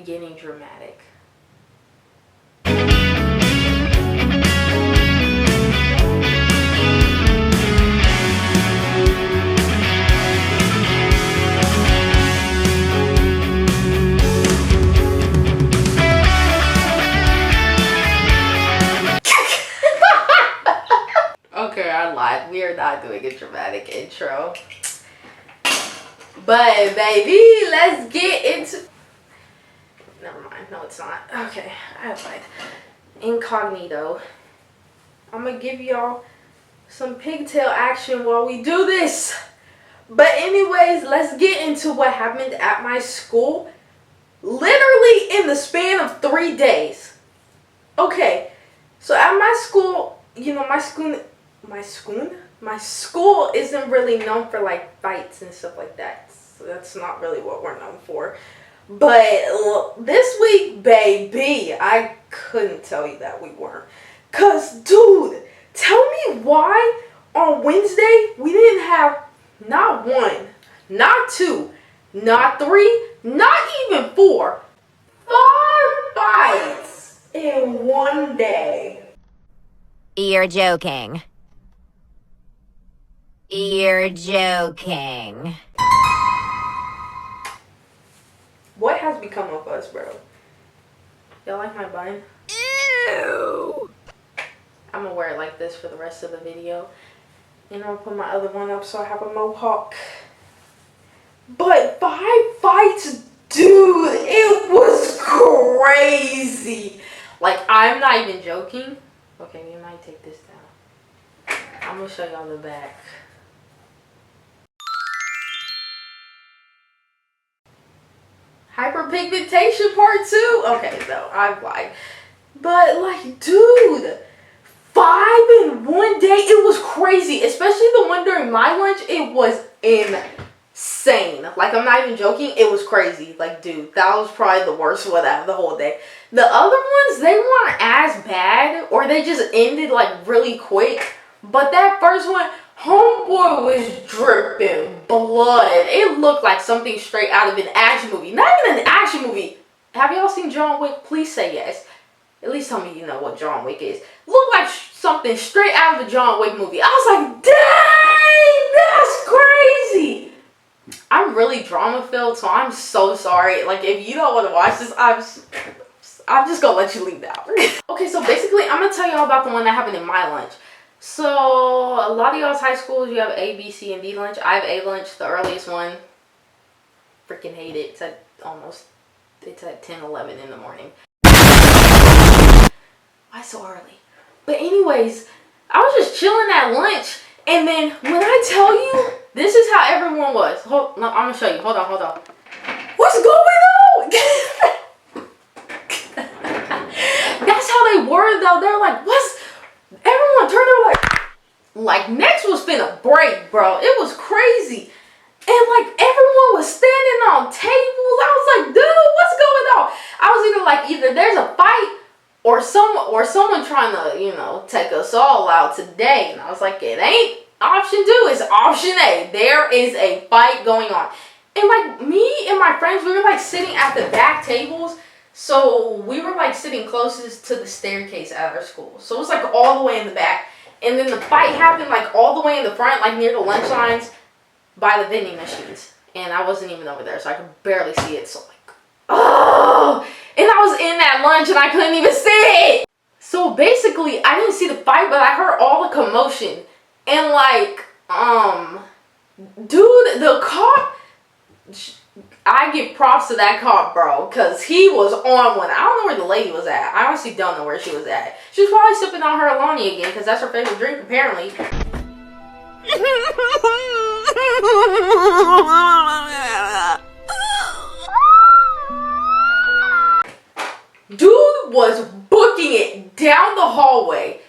getting dramatic. Okay, I lied. We are not doing a dramatic intro. But baby, let's get into... Never mind. No, it's not. Okay, I lied. Incognito. I'm gonna give y'all some pigtail action while we do this. But anyways, let's get into what happened at my school. Literally in the span of 3 days. Okay, so at my school, you know, my school isn't really known for like fights and stuff like that. So that's not really what we're known for. But this week, baby, I couldn't tell you that we weren't. Cause dude, tell me why on Wednesday we didn't have not one, not two, not three, not even four, 5 fights in one day. You're joking. You're joking. What has become of us, bro? Y'all like my bun? Ew. I'm gonna wear it like this for the rest of the video. And I'll put my other one up so I have a mohawk. But 5 fights, dude, it was crazy. Like, I'm not even joking. Okay, we might take this down. I'm gonna show y'all the back. Hyperpigmentation part 2? Okay, no, I've lied. But like, dude, 5 in one day, it was crazy. Especially the one during my lunch, it was insane. Like, I'm not even joking, it was crazy. Like, dude, that was probably the worst one out of the whole day. The other ones, they weren't as bad, or they just ended like really quick. But that first one, homeboy was dripping blood. It looked like something straight out of an action movie. Not even an action movie. Have y'all seen John Wick? Please say yes. At least tell me you know what John Wick is. Looked like something straight out of the John Wick movie. I was like, dang, that's crazy. I'm really drama filled, so I'm so sorry. Like, if you don't want to watch this, I'm just gonna let you leave out. Okay, so basically, I'm gonna tell y'all about the one that happened in my lunch. So, a lot of y'all's high schools, you have A, B, C, and D lunch. I have A lunch, the earliest one. Freaking hate it. It's at 10, 11 in the morning. Why so early? But anyways, I was just chilling at lunch. And then, when I tell you, this is how everyone was. I'm going to show you. Hold on. What's going on? That's how they were, though. They're like, everyone turned over like next was finna break, bro. It was crazy. And like everyone was standing on tables. I was like, dude, what's going on? I was either there's a fight or someone trying to, you know, take us all out today. And I was like, it ain't option 2, it's option A. There is a fight going on. And like me and my friends, we were like sitting at the back tables. So we were like sitting closest to the staircase at our school. So it was like all the way in the back. And then the fight happened like all the way in the front, like near the lunch lines by the vending machines. And I wasn't even over there, so I could barely see it. So like, oh! And I was in that lunch and I couldn't even see it. So basically, I didn't see the fight, but I heard all the commotion. And like, dude, the cop... I give props to that cop, bro, because he was on one. I don't know where the lady was at. I honestly don't know where she was at. She was probably sipping on her Alani again, because that's her favorite drink, apparently. Dude was booking it down the hallway.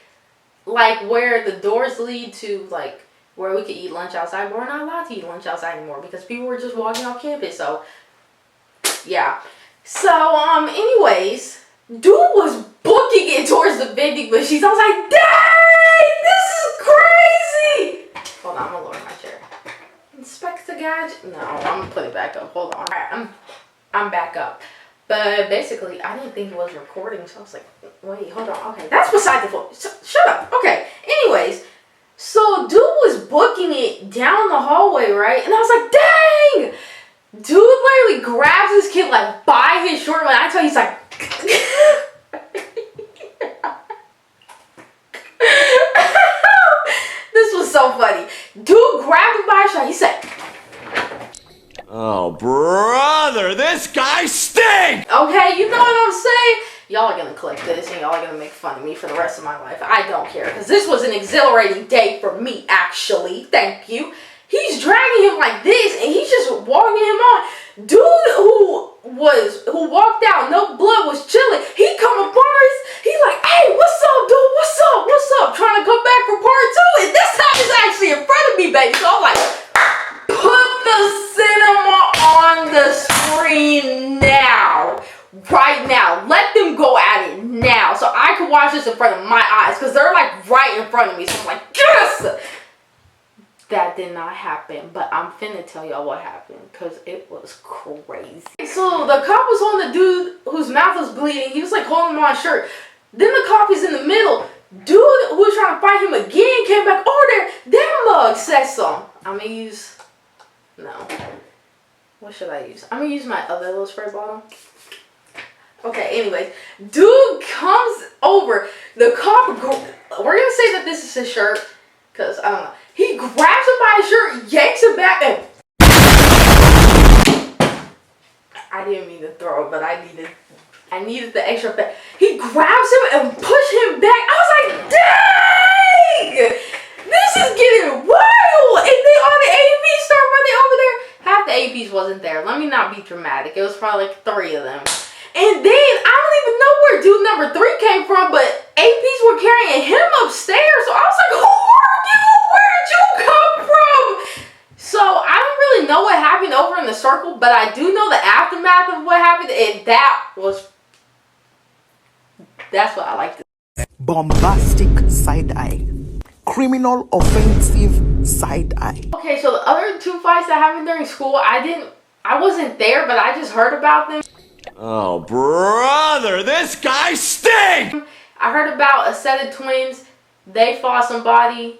Like, where the doors lead to, like, where we could eat lunch outside, but we're not allowed to eat lunch outside anymore because people were just walking off campus. So, yeah. So, anyways, dude was booking it towards the vending machines. I was like, dang, this is crazy. Hold on, I'm gonna lower my chair. Inspect the gadget. No, I'm gonna put it back up. Hold on. All right, I'm back up. But basically, I didn't think it was recording, so I was like, wait, hold on. Okay, that's beside the point. Shut up. Okay, anyways, so dude was booking it down the hallway, right? And I was like, dang! Dude literally grabs this kid like by his short. When I tell you, he's like, this was so funny. Dude grabbed him by his short. He said, "Oh, brother, this guy stinks!" okay, you know what I'm saying? Y'all are gonna clip this and y'all are gonna make fun of me for the rest of my life. I don't care, because this was an exhilarating day for me, actually. Thank you. He's dragging him like this, and he's just walking him on. Dude who walked out, no blood, was chilling. He come upon us. He's like, hey, what's up, dude? What's up? What's up? Trying to come back for part 2. And this time it's actually in front of me, baby. So I'm like, put the cinema on the screen now. Right now. Let them go at it now. So I can watch this in front of my eyes. Because they're like right in front of me. So I'm like, yes! That did not happen, but I'm finna tell y'all what happened because it was crazy. So the cop was on the dude whose mouth was bleeding. He was like holding my shirt. Then the cop is in the middle. Dude who was trying to fight him again came back over there. That mug said something. I'm gonna use, no. What should I use? I'm gonna use my other little spray bottle. Okay, anyways. Dude comes over. The cop, we're gonna say that this is his shirt because I don't know. He grabs him by his shirt, yanks him back, and I didn't mean to throw it, but I needed the extra effect. He grabs him and pushes him back. I was like, dang! This is getting wild! And then all the APs start running over there. Half the APs wasn't there. Let me not be dramatic. It was probably like 3 of them. And then, I don't even know where dude number 3 came from, but APs were carrying him upstairs. So I was like, who are you? Where'd you come from? So I don't really know what happened over in the circle, but I do know the aftermath of what happened, and that's what I like to. Bombastic side eye. Criminal offensive side eye. Okay, so the other 2 fights that happened during school, I wasn't there, but I just heard about them. "Oh, brother, this guy stinks!" I heard about a set of twins. They fought somebody.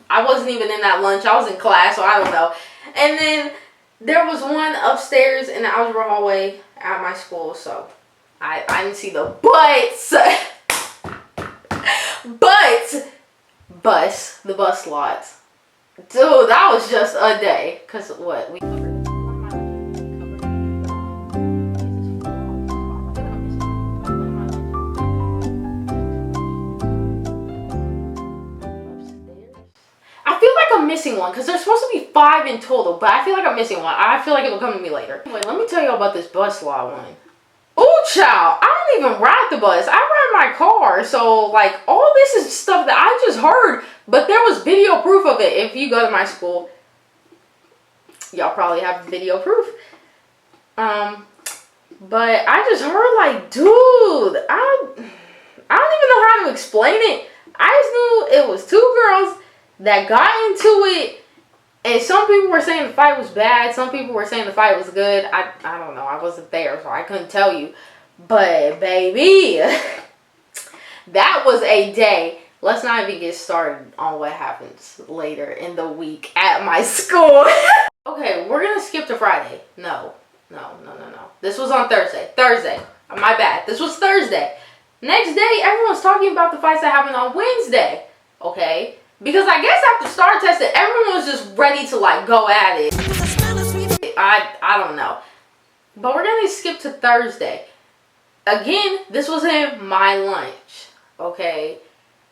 I wasn't even in that lunch. I was in class, so I don't know. And then there was one upstairs in the algebra hallway at my school, so I didn't see the butts. The bus lots. Dude, that was just a day. Cause what we covered. I feel like I'm missing one because there's supposed to be 5 in total, but I feel like I'm missing one. I feel like it will come to me later. Anyway, let me tell you about this bus law one. Oh, child, I don't even ride the bus. I ride my car. So, like, all this is stuff that I just heard, but there was video proof of it. If you go to my school, y'all probably have video proof. But I just heard, like, dude, I don't even know how to explain it. I just knew it was 2 girls that got into it, and some people were saying the fight was bad. Some people were saying the fight was good. I don't know. I wasn't there, so I couldn't tell you. But, baby, that was a day. Let's not even get started on what happens later in the week at my school. Okay, we're going to skip to Friday. No. This was on Thursday. My bad. This was Thursday. Next day, everyone's talking about the fights that happened on Wednesday. Okay? Because I guess after STAR testing, everyone was just ready to like go at it. I don't know. But we're going to skip to Thursday. Again, this was in my lunch. Okay?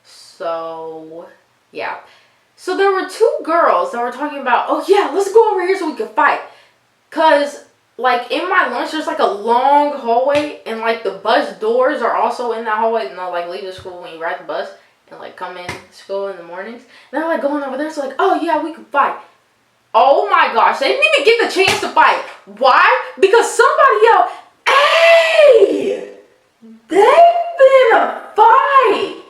So, yeah. So there were 2 girls that were talking about, oh yeah, let's go over here so we can fight. Because, like, in my lunch, there's like a long hallway. And like the bus doors are also in that hallway. And they'll like leave the school when you ride the bus. And like come in school in the mornings. And they're like going over there. So like, oh yeah, we can fight. Oh my gosh. They didn't even get the chance to fight. Why? Because somebody yelled, hey! They've been a fight!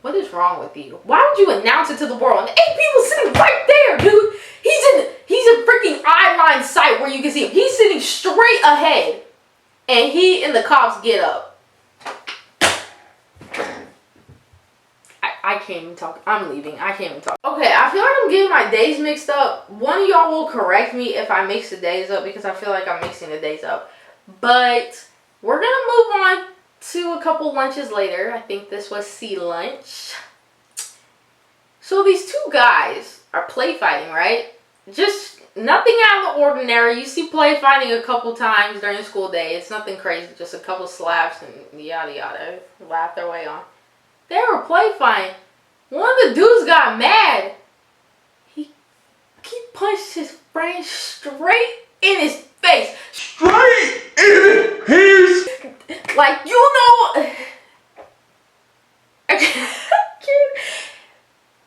What is wrong with you? Why would you announce it to the world? And 8 people sitting right there, dude. He's a freaking eye line sight where you can see him. He's sitting straight ahead. And he and the cops get up. I can't even talk. I'm leaving. I can't even talk. Okay, I feel like I'm getting my days mixed up. One of y'all will correct me if I mix the days up because I feel like I'm mixing the days up. But we're going to move on to a couple lunches later. I think this was sea lunch. So these two guys are play fighting, right? Just nothing out of the ordinary. You see play fighting a couple times during the school day. It's nothing crazy. Just a couple slaps and yada yada. Laugh their way on. They were play fighting. One of the dudes got mad. He punched his friend straight in his face. Straight in his... Like, you know...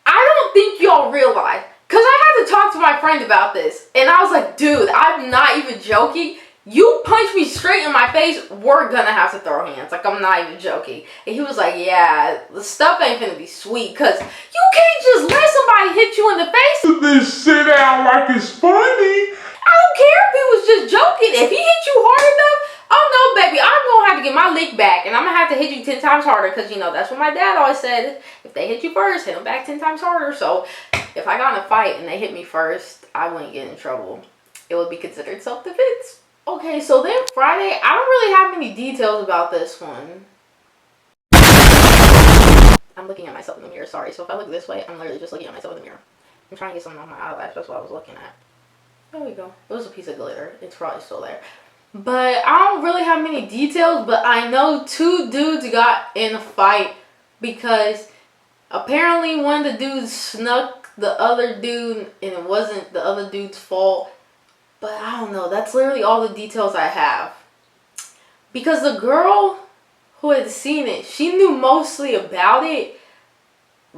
I don't think y'all realize. Because I had to talk to my friend about this. And I was like, dude, I'm not even joking. You punch me straight in my face, we're gonna have to throw hands. Like, I'm not even joking. And he was like, yeah, the stuff ain't gonna be sweet. Because you can't just let somebody hit you in the face. This sit down like it's funny. I don't care if he was just joking. If he hit you hard enough, oh no, baby, I'm gonna have to get my lick back. And I'm gonna have to hit you 10 times harder. Because, you know, that's what my dad always said. If they hit you first, hit them back 10 times harder. So, if I got in a fight and they hit me first, I wouldn't get in trouble. It would be considered self-defense. Okay, so then Friday, I don't really have many details about this one. I'm looking at myself in the mirror, sorry. So if I look this way, I'm literally just looking at myself in the mirror. I'm trying to get something on my eyelash, that's what I was looking at. There we go. It was a piece of glitter. It's probably still there. But I don't really have many details, but I know two dudes got in a fight because apparently one of the dudes snuck the other dude and it wasn't the other dude's fault. But I don't know. That's literally all the details I have. Because the girl who had seen it, she knew mostly about it.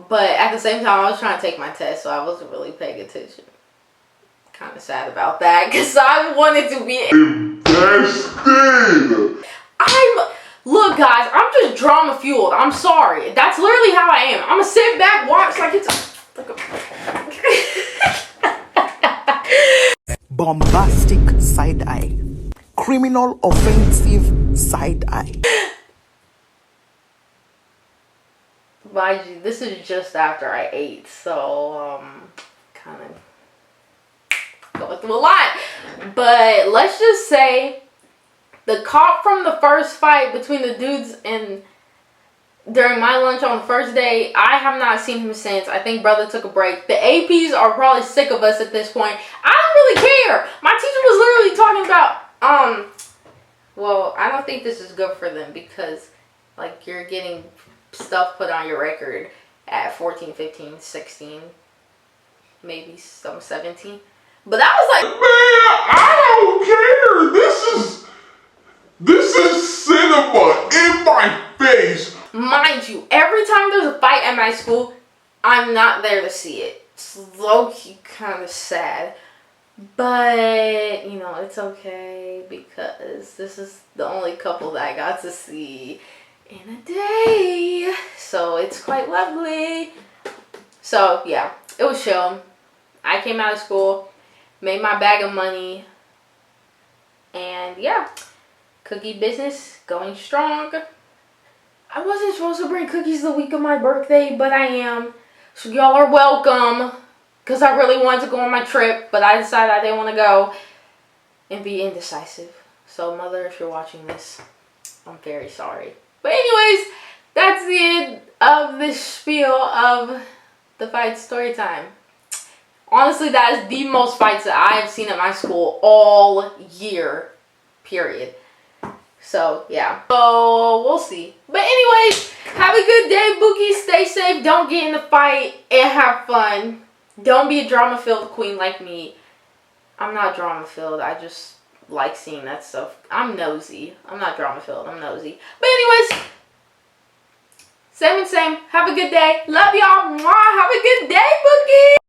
But at the same time, I was trying to take my test, so I wasn't really paying attention. Kind of sad about that, because I wanted to be invested. Look, guys, I'm just drama fueled. I'm sorry. That's literally how I am. I'm going to sit back, watch like it's... Bombastic side eye. Criminal offensive side eye. Mind you, this is just after I ate, so kind of going through a lot. But let's just say the cop from the first fight between the dudes and during my lunch on the first day, I have not seen him since. I think brother took a break. The APs are probably sick of us at this point. I don't really care. My teacher was literally talking about, well, I don't think this is good for them because, like, you're getting stuff put on your record at 14, 15, 16, maybe some 17. But that was like, Man, I don't care. This is cinema in my face. mind you, every time there's a fight at my school, I'm not there to see it. It's low-key kind of sad. But, you know, it's okay because this is the only couple that I got to see in a day. So it's quite lovely. So, yeah, it was chill. I came out of school, made my bag of money, and yeah, cookie business going strong. I wasn't supposed to bring cookies the week of my birthday, but I am. So y'all are welcome. Because I really wanted to go on my trip, but I decided I didn't want to go and be indecisive. So mother, if you're watching this, I'm very sorry. But anyways, that's the end of this spiel of the fight story time. Honestly, that is the most fights that I have seen at my school all year, period. So, yeah. So, we'll see. But anyways, have a good day, Bookie. Stay safe. Don't get in a fight and have fun. Don't be a drama-filled queen like me. I'm not drama-filled. I just like seeing that stuff. I'm nosy. I'm not drama-filled. I'm nosy. But anyways, same and same. Have a good day. Love y'all. Mwah. Have a good day, Bookie.